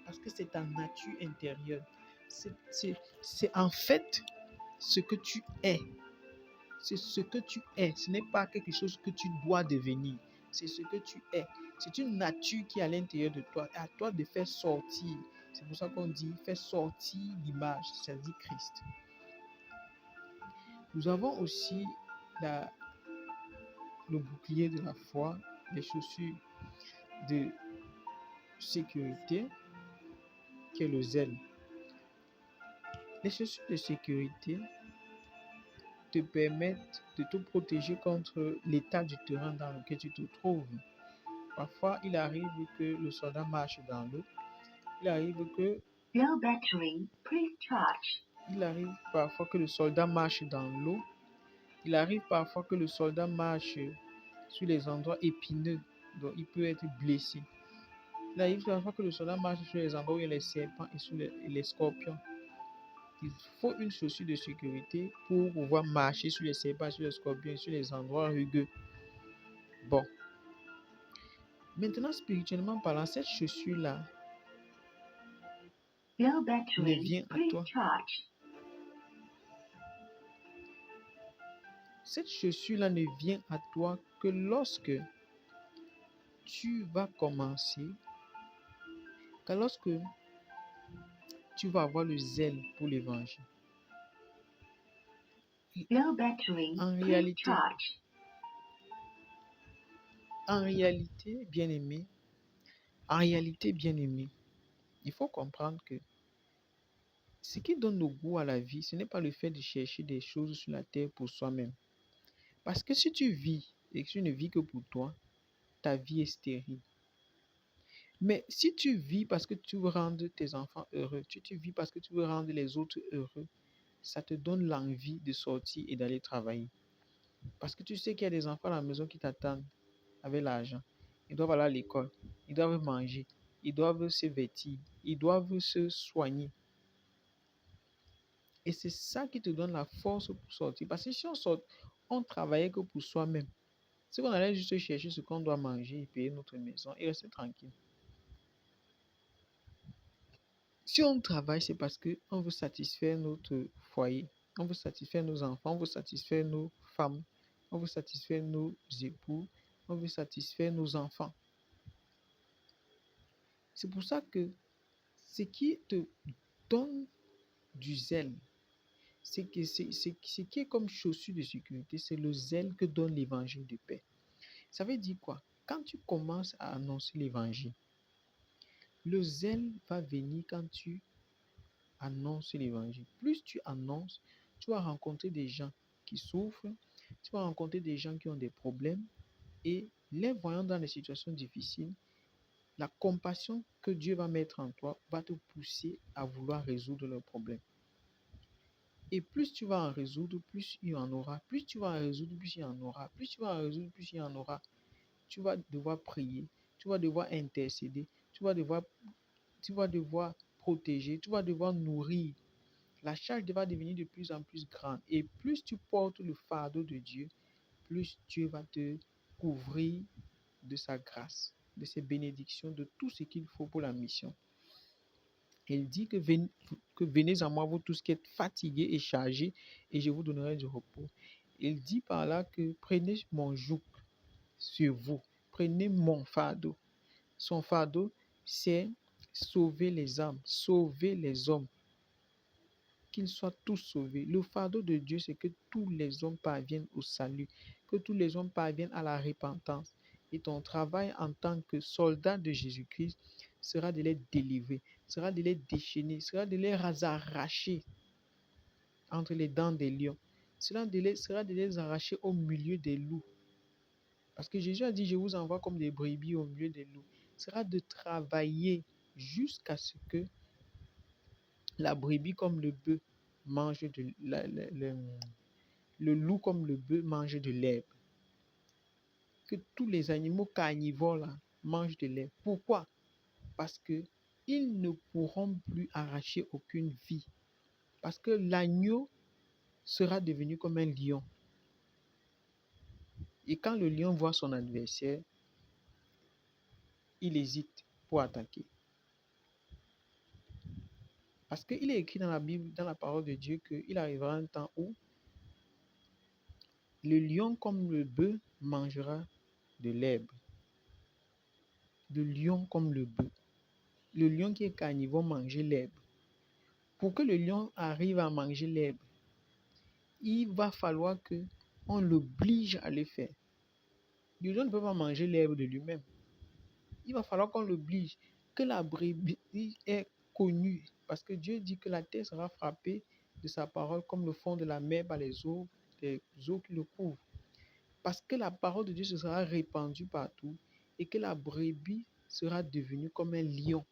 Parce que c'est ta nature intérieure. C'est en fait ce que tu es. C'est ce que tu es. Ce n'est pas quelque chose que tu dois devenir. C'est ce que tu es. C'est une nature qui est à l'intérieur de toi. Et à toi de faire sortir. C'est pour ça qu'on dit faire sortir l'image, c'est-à-dire Christ. Nous avons aussi le bouclier de la foi, les chaussures de sécurité, qui est le zèle. Les chaussures de sécurité te permettent de te protéger contre l'état du terrain dans lequel tu te trouves. Parfois, il arrive que le soldat marche dans l'eau. Il arrive que Low battery, please charge. Il arrive parfois que le soldat marche dans l'eau. Il arrive parfois que le soldat marche sur les endroits épineux, donc il peut être blessé. Il arrive parfois que le soldat marche sur les endroits où il y a les serpents et sur les scorpions. Il faut une chaussure de sécurité pour pouvoir marcher sur les serpents, sur les scorpions et sur les endroits rugueux. Bon. Maintenant, spirituellement parlant, cette chaussure-là ne vient à toi. Cette chaussure-là ne vient à toi que lorsque tu vas commencer, que lorsque tu vas avoir le zèle pour l'évangile. En réalité, bien-aimé, il faut comprendre que ce qui donne le goût à la vie, ce n'est pas le fait de chercher des choses sur la terre pour soi-même. Parce que si tu vis et que tu ne vis que pour toi, ta vie est stérile. Mais si tu vis parce que tu veux rendre tes enfants heureux, tu vis parce que tu veux rendre les autres heureux, ça te donne l'envie de sortir et d'aller travailler. Parce que tu sais qu'il y a des enfants à la maison qui t'attendent avec l'argent. Ils doivent aller à l'école, ils doivent manger, ils doivent se vêtir, ils doivent se soigner. Et c'est ça qui te donne la force pour sortir. Parce que si on travaillait que pour soi-même, si on allait juste chercher ce qu'on doit manger et payer notre maison et rester tranquille. Si on travaille, c'est parce qu'on veut satisfaire notre foyer, on veut satisfaire nos enfants, on veut satisfaire nos femmes, on veut satisfaire nos époux, on veut satisfaire nos enfants. C'est pour ça que ce qui te donne du zèle, ce qui est comme chaussure de sécurité, c'est le zèle que donne l'évangile de paix. Ça veut dire quoi? Quand tu commences à annoncer l'évangile, le zèle va venir quand tu annonces l'évangile. Plus tu annonces, tu vas rencontrer des gens qui souffrent, tu vas rencontrer des gens qui ont des problèmes et les voyant dans des situations difficiles, la compassion que Dieu va mettre en toi va te pousser à vouloir résoudre leurs problèmes. Et plus tu vas en résoudre, plus il y en aura. Plus tu vas en résoudre, plus il y en aura. Plus tu vas en résoudre, plus il y en aura. Tu vas devoir prier, tu vas devoir intercéder, tu vas devoir protéger, tu vas devoir nourrir. La charge va devenir de plus en plus grande. Et plus tu portes le fardeau de Dieu, plus Dieu va te couvrir de sa grâce, de ses bénédictions, de tout ce qu'il faut pour la mission. Il dit que venez à moi, vous tous qui êtes fatigués et chargés, et je vous donnerai du repos. Il dit par là que prenez mon joug sur vous, prenez mon fardeau. Son fardeau, c'est sauver les âmes, sauver les hommes, qu'ils soient tous sauvés. Le fardeau de Dieu, c'est que tous les hommes parviennent au salut, que tous les hommes parviennent à la repentance. Et ton travail en tant que soldat de Jésus-Christ sera de les délivrer, sera de les déchaîner, sera de les arracher entre les dents des lions, sera de les arracher au milieu des loups. Parce que Jésus a dit, je vous envoie comme des brebis au milieu des loups. Sera de travailler jusqu'à ce que la brebis comme le bœuf mange le loup comme le bœuf mange de l'herbe. Que tous les animaux carnivores là, mangent de l'herbe. Pourquoi? Parce que ils ne pourront plus arracher aucune vie. Parce que l'agneau sera devenu comme un lion. Et quand le lion voit son adversaire, il hésite pour attaquer. Parce qu'il est écrit dans la Bible, dans la parole de Dieu, qu'il arrivera un temps où le lion comme le bœuf mangera de l'herbe. Le lion comme le bœuf. Le lion qui est carnivore mangeait l'herbe. Pour que le lion arrive à manger l'herbe, il va falloir qu'on l'oblige à le faire. Le lion ne peut pas manger l'herbe de lui-même. Il va falloir qu'on l'oblige, que la brebis est connue. Parce que Dieu dit que la terre sera frappée de sa parole comme le fond de la mer par les eaux qui le couvrent. Parce que la parole de Dieu se sera répandue partout et que la brebis sera devenue comme un lion.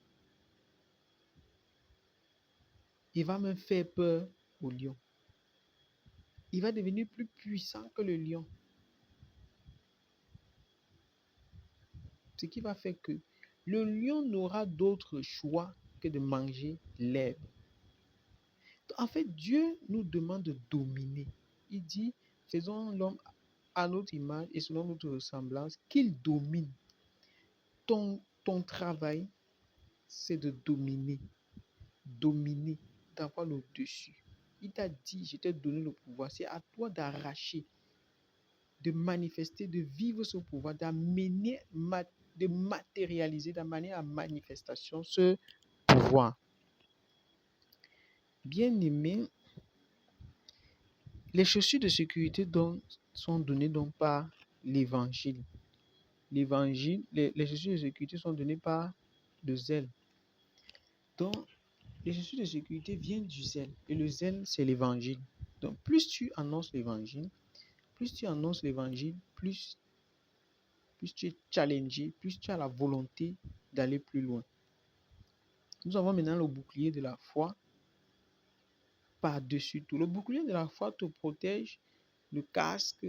Il va même faire peur au lion. Il va devenir plus puissant que le lion. Ce qui va faire que le lion n'aura d'autre choix que de manger l'herbe. En fait, Dieu nous demande de dominer. Il dit, faisons l'homme à notre image et selon notre ressemblance, qu'il domine. Ton travail, c'est de dominer. Dominer, d'avoir le dessus. Il t'a dit, je t'ai donné le pouvoir. C'est à toi d'arracher, de manifester, de vivre ce pouvoir, d'amener, de matérialiser, d'amener à manifestation ce pouvoir. Bien-aimé, les chaussures de sécurité sont données donc par l'évangile. L'évangile, les chaussures de sécurité sont données par le zèle. Donc, les chaussures de sécurité viennent du zèle. Et le zèle, c'est l'évangile. Donc, plus tu annonces l'évangile, plus tu es challengé, plus tu as la volonté d'aller plus loin. Nous avons maintenant le bouclier de la foi par-dessus tout. Le bouclier de la foi te protège, le casque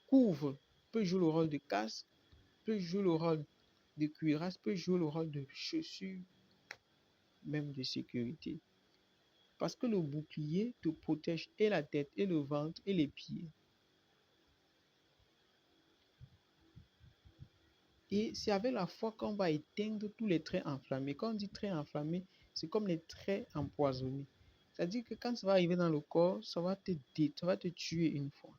couvre, peut jouer le rôle de casque, peut jouer le rôle de cuirasse, peut jouer le rôle de chaussure, même de sécurité. Parce que le bouclier te protège et la tête, et le ventre, et les pieds. Et c'est avec la foi qu'on va éteindre tous les traits enflammés. Quand on dit traits enflammés, c'est comme les traits empoisonnés. C'est-à-dire que quand ça va arriver dans le corps, ça va te tuer une fois.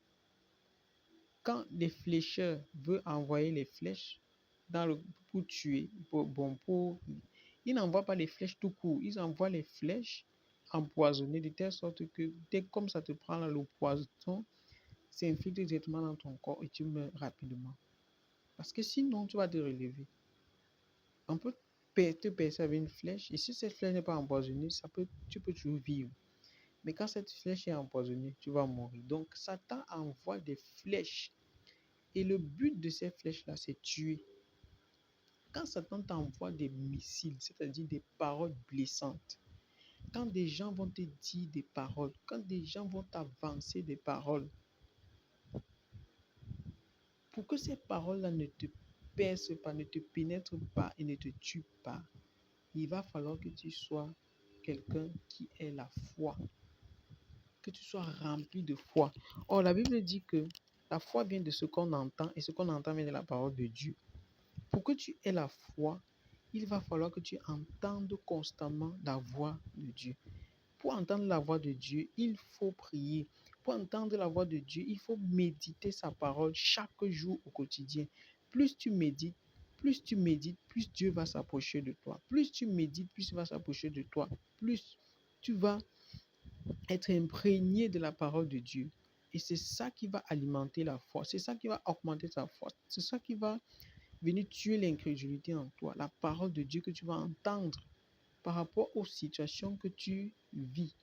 Quand les flécheurs veulent envoyer les flèches pour tuer, ils n'envoient pas les flèches tout court. Ils envoient les flèches empoisonnées de telle sorte que dès comme ça te prend là, le poison s'infiltre directement dans ton corps et tu meurs rapidement. Parce que sinon, tu vas te relever. On peut te percer avec une flèche. Et si cette flèche n'est pas empoisonnée, tu peux toujours vivre. Mais quand cette flèche est empoisonnée, tu vas mourir. Donc, Satan envoie des flèches. Et le but de ces flèches-là, c'est tuer. Quand Satan t'envoie des missiles, c'est-à-dire des paroles blessantes, quand des gens vont te dire des paroles, quand des gens vont t'avancer des paroles, pour que ces paroles-là ne te percent pas, ne te pénètrent pas et ne te tuent pas, il va falloir que tu sois quelqu'un qui ait la foi, que tu sois rempli de foi. Or, la Bible dit que la foi vient de ce qu'on entend et ce qu'on entend vient de la parole de Dieu. Pour que tu aies la foi, il va falloir que tu entendes constamment la voix de Dieu. Pour entendre la voix de Dieu, il faut prier. Pour entendre la voix de Dieu, il faut méditer sa parole chaque jour au quotidien. Plus tu médites, plus Dieu va s'approcher de toi. Plus tu médites, plus il va s'approcher de toi. Plus tu vas être imprégné de la parole de Dieu. Et c'est ça qui va alimenter la foi. C'est ça qui va augmenter ta foi. C'est ça qui va venir tuer l'incrédulité en toi. La parole de Dieu que tu vas entendre par rapport aux situations que tu vis.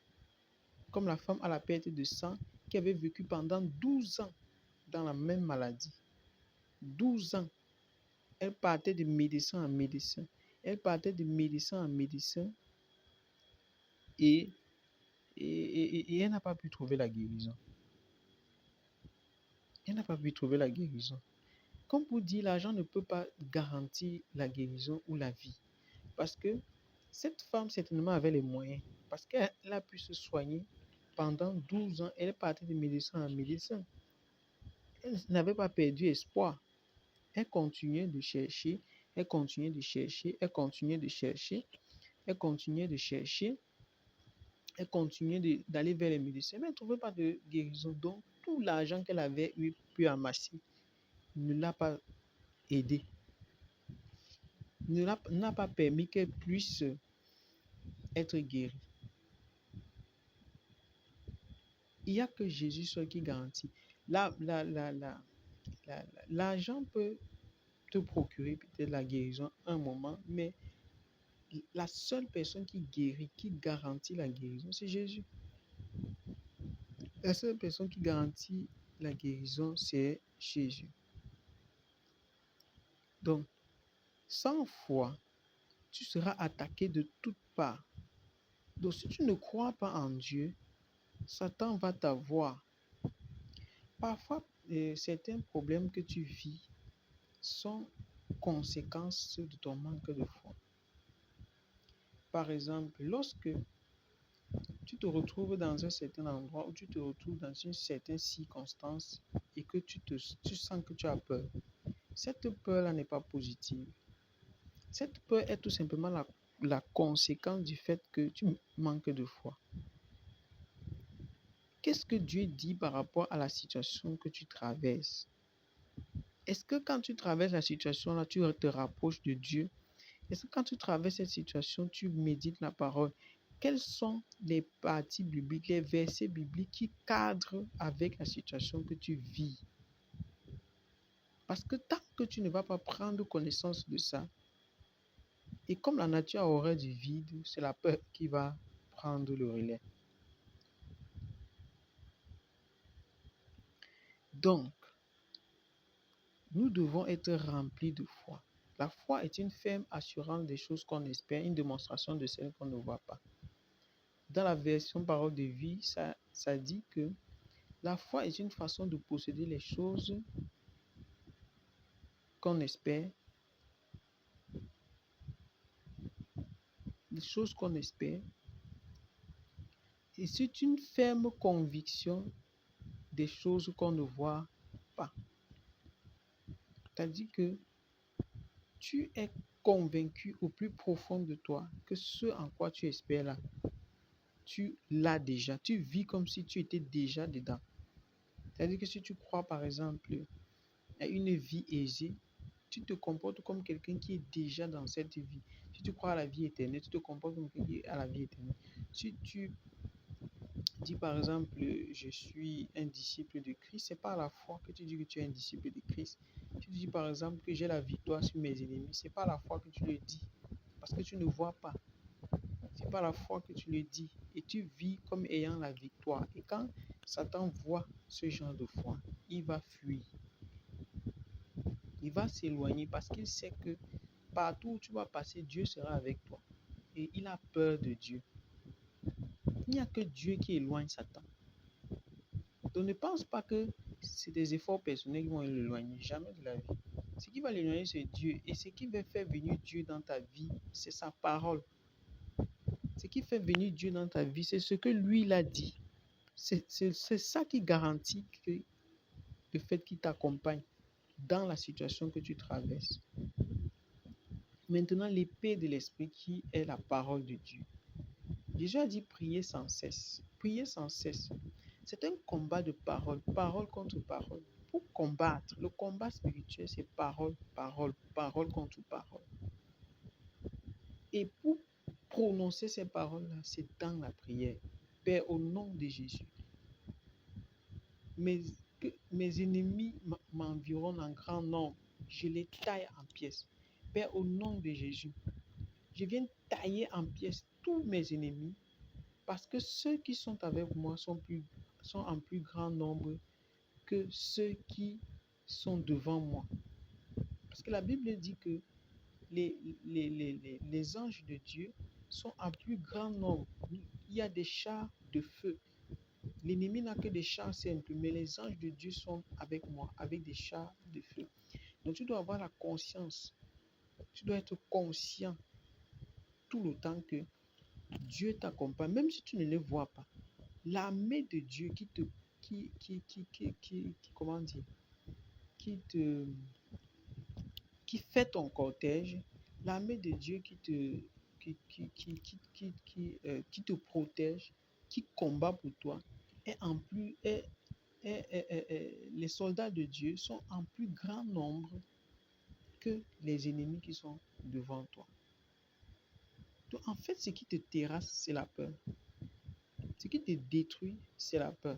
Comme la femme à la perte de sang qui avait vécu pendant 12 ans dans la même maladie. 12 ans. Elle partait de médecin en médecin. Elle partait de médecin en médecin et elle n'a pas pu trouver la guérison. Elle n'a pas pu trouver la guérison. Comme pour dire, l'argent ne peut pas garantir la guérison ou la vie. Parce que cette femme, certainement, avait les moyens. Parce qu'elle a pu se soigner pendant 12 ans. Elle est partie de médecin en médecin. Elle n'avait pas perdu espoir. Elle continuait de chercher. Elle continuait de chercher. Elle continuait de chercher. Elle continuait de chercher. Elle continuait d'aller vers les médecins. Mais elle ne trouvait pas de guérison. Donc, tout l'argent qu'elle avait pu amasser ne l'a pas aidée. N'a pas permis qu'elle puisse être guérie. Il n'y a que Jésus seul qui garantit. L'argent peut te procurer peut-être la guérison un moment, mais la seule personne qui guérit, qui garantit la guérison, c'est Jésus. La seule personne qui garantit la guérison, c'est Jésus. Donc, sans foi, tu seras attaqué de toutes parts. Donc, si tu ne crois pas en Dieu, Satan va t'avoir. Parfois, certains problèmes que tu vis sont conséquences de ton manque de foi. Par exemple, lorsque tu te retrouves dans un certain endroit ou tu te retrouves dans une certaine circonstance et que tu sens que tu as peur, cette peur-là n'est pas positive. Cette peur est tout simplement la conséquence du fait que tu manques de foi. Qu'est-ce que Dieu dit par rapport à la situation que tu traverses? Est-ce que quand tu traverses la situation-là, tu te rapproches de Dieu? Est-ce que quand tu traverses cette situation, tu médites la parole? Quelles sont les parties bibliques, les versets bibliques qui cadrent avec la situation que tu vis? Parce que tant que tu ne vas pas prendre connaissance de ça, et comme la nature a horreur du vide, c'est la peur qui va prendre le relais. Donc, nous devons être remplis de foi. La foi est une ferme assurance des choses qu'on espère, une démonstration de celles qu'on ne voit pas. Dans la version parole de vie, ça dit que la foi est une façon de posséder les choses qu'on espère, les choses qu'on espère, et c'est une ferme conviction des choses qu'on ne voit pas. C'est-à-dire que tu es convaincu au plus profond de toi que ce en quoi tu espères là, tu l'as déjà. Tu vis comme si tu étais déjà dedans. C'est-à-dire que si tu crois par exemple à une vie aisée, tu te comportes comme quelqu'un qui est déjà dans cette vie. Si tu crois à la vie éternelle, tu te comportes comme quelqu'un qui est à la vie éternelle. Si tu dis par exemple, je suis un disciple de Christ, c'est pas à la foi que tu dis que tu es un disciple de Christ. Si tu dis par exemple que j'ai la victoire sur mes ennemis, c'est pas à la foi que tu le dis. Parce que tu ne vois pas. C'est pas à la foi que tu le dis. Et tu vis comme ayant la victoire. Et quand Satan voit ce genre de foi, il va fuir. Il va s'éloigner parce qu'il sait que partout où tu vas passer, Dieu sera avec toi. Et il a peur de Dieu. Il n'y a que Dieu qui éloigne Satan. Donc ne pense pas que c'est des efforts personnels qui vont l'éloigner. Jamais de la vie. Ce qui va l'éloigner, c'est Dieu. Et ce qui va faire venir Dieu dans ta vie, c'est sa parole. Ce qui fait venir Dieu dans ta vie, c'est ce que lui l'a dit. C'est ça qui garantit que le fait qu'il t'accompagne dans la situation que tu traverses. Maintenant, l'épée de l'esprit qui est la parole de Dieu. Jésus a dit prier sans cesse. Prier sans cesse. C'est un combat de parole, parole contre parole. Pour combattre, le combat spirituel, c'est parole, parole, parole contre parole. Et pour prononcer ces paroles-là, c'est dans la prière. Père, au nom de Jésus, mes ennemis m'environnent en grand nombre. Je les taille en pièces. Père, au nom de Jésus, je viens tailler en pièces tous mes ennemis parce que ceux qui sont avec moi sont en plus grand nombre que ceux qui sont devant moi. Parce que la Bible dit que les anges de Dieu sont en plus grand nombre. Il y a des chars de feu. L'ennemi n'a que des chars simples, mais les anges de Dieu sont avec moi, avec des chars de feu. Donc tu dois avoir la conscience, tu dois être conscient tout le temps que Dieu t'accompagne, même si tu ne le vois pas. L'armée de Dieu comment dire, qui fait ton cortège, l'armée de Dieu qui te protège, qui combat pour toi, les soldats de Dieu sont en plus grand nombre que les ennemis qui sont devant toi. Donc, en fait, ce qui te terrasse, c'est la peur. Ce qui te détruit, c'est la peur.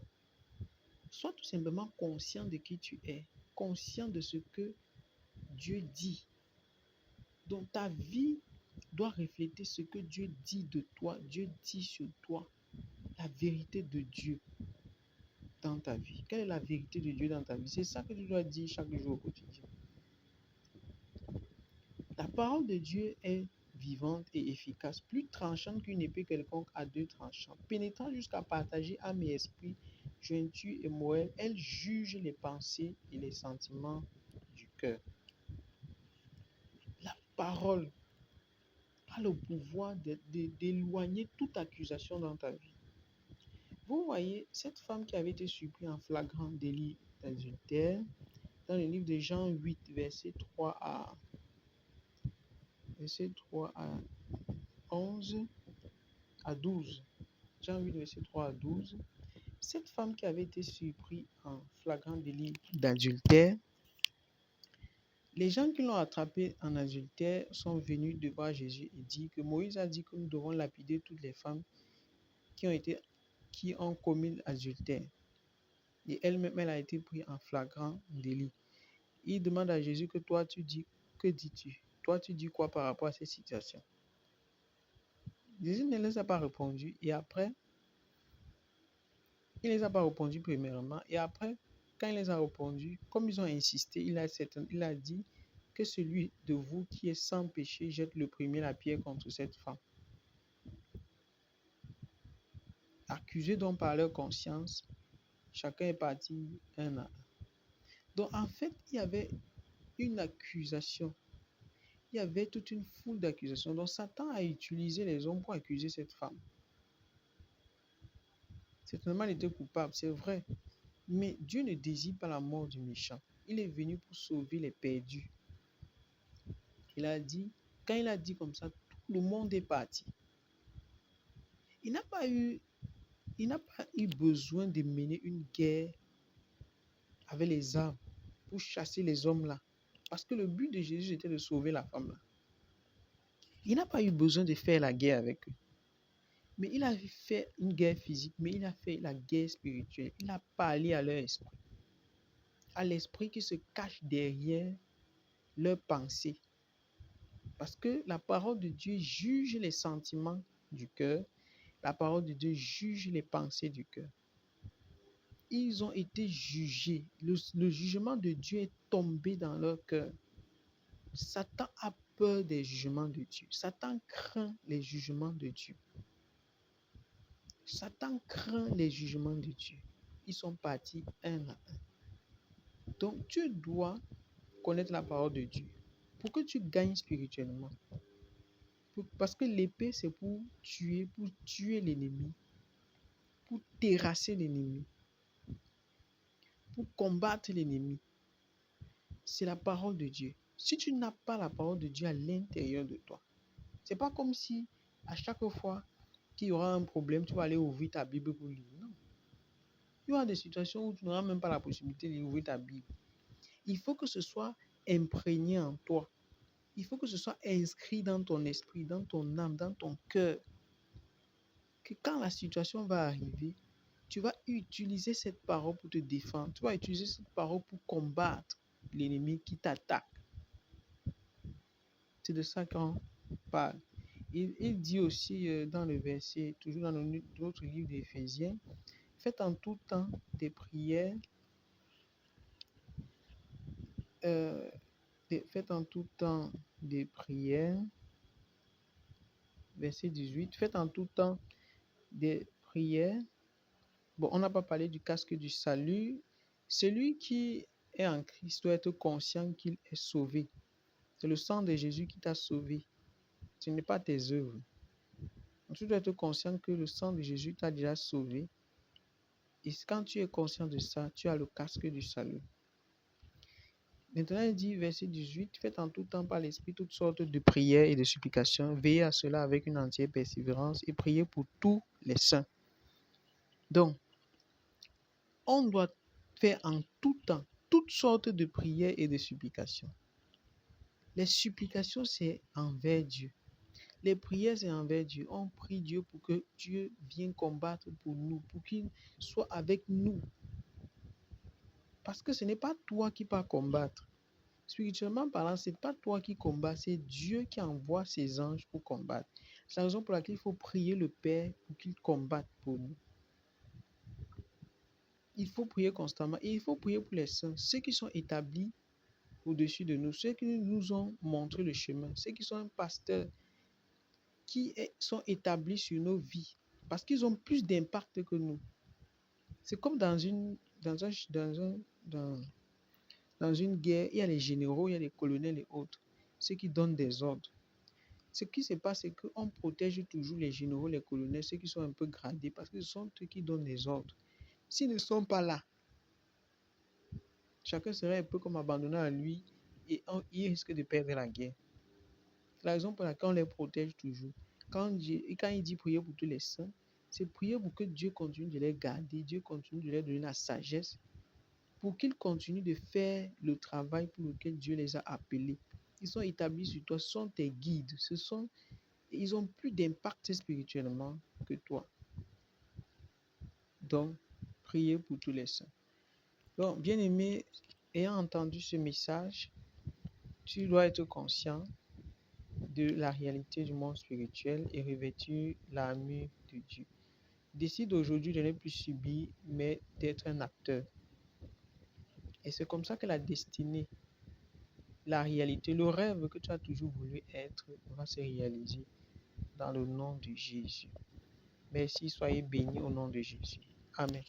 Sois tout simplement conscient de qui tu es, conscient de ce que Dieu dit. Donc, ta vie doit refléter ce que Dieu dit de toi, Dieu dit sur toi, la vérité de Dieu dans ta vie. Quelle est la vérité de Dieu dans ta vie? C'est ça que tu dois dire chaque jour au quotidien. La parole de Dieu est vivante et efficace, plus tranchante qu'une épée quelconque à deux tranchants, pénétrant jusqu'à partager âme et esprit, jointure et moelle, elle juge les pensées et les sentiments du cœur. La parole a le pouvoir d'éloigner toute accusation dans ta vie. Vous voyez, cette femme qui avait été surprise en flagrant délit d'adultère, dans le livre de Jean 8, verset 3 à 11 à 12. Jean 8, verset 3 à 12. Cette femme qui avait été surprise en flagrant délit d'adultère, les gens qui l'ont attrapée en adultère sont venus devant Jésus et dit que Moïse a dit que nous devons lapider toutes les femmes qui ont commis l'adultère. Et elle-même, elle a été prise en flagrant délit. Il demande à Jésus que toi, tu dis, que dis-tu? Toi, tu dis quoi par rapport à cette situation? Jésus ne les a pas répondu. Et après, il ne les a pas répondu premièrement. Et après, quand il les a répondu, comme ils ont insisté, il a dit que celui de vous qui est sans péché jette le premier la pierre contre cette femme. Accusés donc par leur conscience, chacun est parti un à un. Donc en fait, il y avait une accusation. Il y avait toute une foule d'accusations. Donc Satan a utilisé les hommes pour accuser cette femme. Certainement, elle était coupable, c'est vrai. Mais Dieu ne désire pas la mort du méchant. Il est venu pour sauver les perdus. Il a dit, quand il a dit comme ça, tout le monde est parti. Il n'a pas eu besoin de mener une guerre avec les armes pour chasser les hommes là. Parce que le but de Jésus était de sauver la femme là. Il n'a pas eu besoin de faire la guerre avec eux. Mais il a fait une guerre physique, mais il a fait la guerre spirituelle. Il a parlé à leur esprit. À l'esprit qui se cache derrière leurs pensées. Parce que la parole de Dieu juge les sentiments du cœur. La parole de Dieu juge les pensées du cœur. Ils ont été jugés. Le jugement de Dieu est tombé dans leur cœur. Satan a peur des jugements de Dieu. Satan craint les jugements de Dieu. Satan craint les jugements de Dieu. Ils sont partis un à un. Donc, tu dois connaître la parole de Dieu pour que tu gagnes spirituellement. Parce que l'épée, c'est pour tuer l'ennemi, pour terrasser l'ennemi, pour combattre l'ennemi. C'est la parole de Dieu. Si tu n'as pas la parole de Dieu à l'intérieur de toi, c'est pas comme si à chaque fois qu'il y aura un problème, tu vas aller ouvrir ta Bible pour lire. Non. Il y aura des situations où tu n'auras même pas la possibilité d'ouvrir ta Bible. Il faut que ce soit imprégné en toi. Il faut que ce soit inscrit dans ton esprit, dans ton âme, dans ton cœur. Que quand la situation va arriver, tu vas utiliser cette parole pour te défendre. Tu vas utiliser cette parole pour combattre l'ennemi qui t'attaque. C'est de ça qu'on parle. Il dit aussi dans le verset, toujours dans notre livre d'Éphésiens, faites en tout temps des prières. Faites en tout temps des prières. Verset 18. Faites en tout temps des prières. Bon, on n'a pas parlé du casque du salut. Celui qui est en Christ doit être conscient qu'il est sauvé. C'est le sang de Jésus qui t'a sauvé. Ce n'est pas tes œuvres. Tu dois être conscient que le sang de Jésus t'a déjà sauvé. Et quand tu es conscient de ça, tu as le casque du salut. Maintenant, il dit, verset 18, faites en tout temps par l'Esprit toutes sortes de prières et de supplications. Veillez à cela avec une entière persévérance et priez pour tous les saints. Donc, on doit faire en tout temps toutes sortes de prières et de supplications. Les supplications, c'est envers Dieu. Les prières, c'est envers Dieu. On prie Dieu pour que Dieu vienne combattre pour nous, pour qu'il soit avec nous. Parce que ce n'est pas toi qui vas combattre. Spirituellement parlant, ce n'est pas toi qui combats, c'est Dieu qui envoie ses anges pour combattre. C'est la raison pour laquelle il faut prier le Père pour qu'il combatte pour nous. Il faut prier constamment et il faut prier pour les saints, ceux qui sont établis au-dessus de nous, ceux qui nous ont montré le chemin, ceux qui sont un pasteur sont établis sur nos vies parce qu'ils ont plus d'impact que nous. C'est comme dans une guerre, il y a les généraux, il y a les colonels et autres, ceux qui donnent des ordres. Ce qui se passe, c'est qu'on protège toujours les généraux, les colonels, ceux qui sont un peu gradés, parce que ce sont eux qui donnent les ordres. S'ils ne sont pas là, chacun serait un peu comme abandonné à lui et il risque de perdre la guerre. C'est la raison pour laquelle on les protège toujours. Quand il dit prier pour tous les saints, c'est prier pour que Dieu continue de les garder, Dieu continue de leur donner la sagesse, pour qu'ils continuent de faire le travail pour lequel Dieu les a appelés. Ils sont établis sur toi, ce sont tes guides, ils ont plus d'impact spirituellement que toi. Donc, priez pour tous les saints. Donc, bien-aimé, ayant entendu ce message, tu dois être conscient de la réalité du monde spirituel et revêtir l'armure de Dieu. Décide aujourd'hui de ne plus subir, mais d'être un acteur. Et c'est comme ça que la destinée, la réalité, le rêve que tu as toujours voulu être va se réaliser dans le nom de Jésus. Merci, soyez bénis au nom de Jésus. Amen.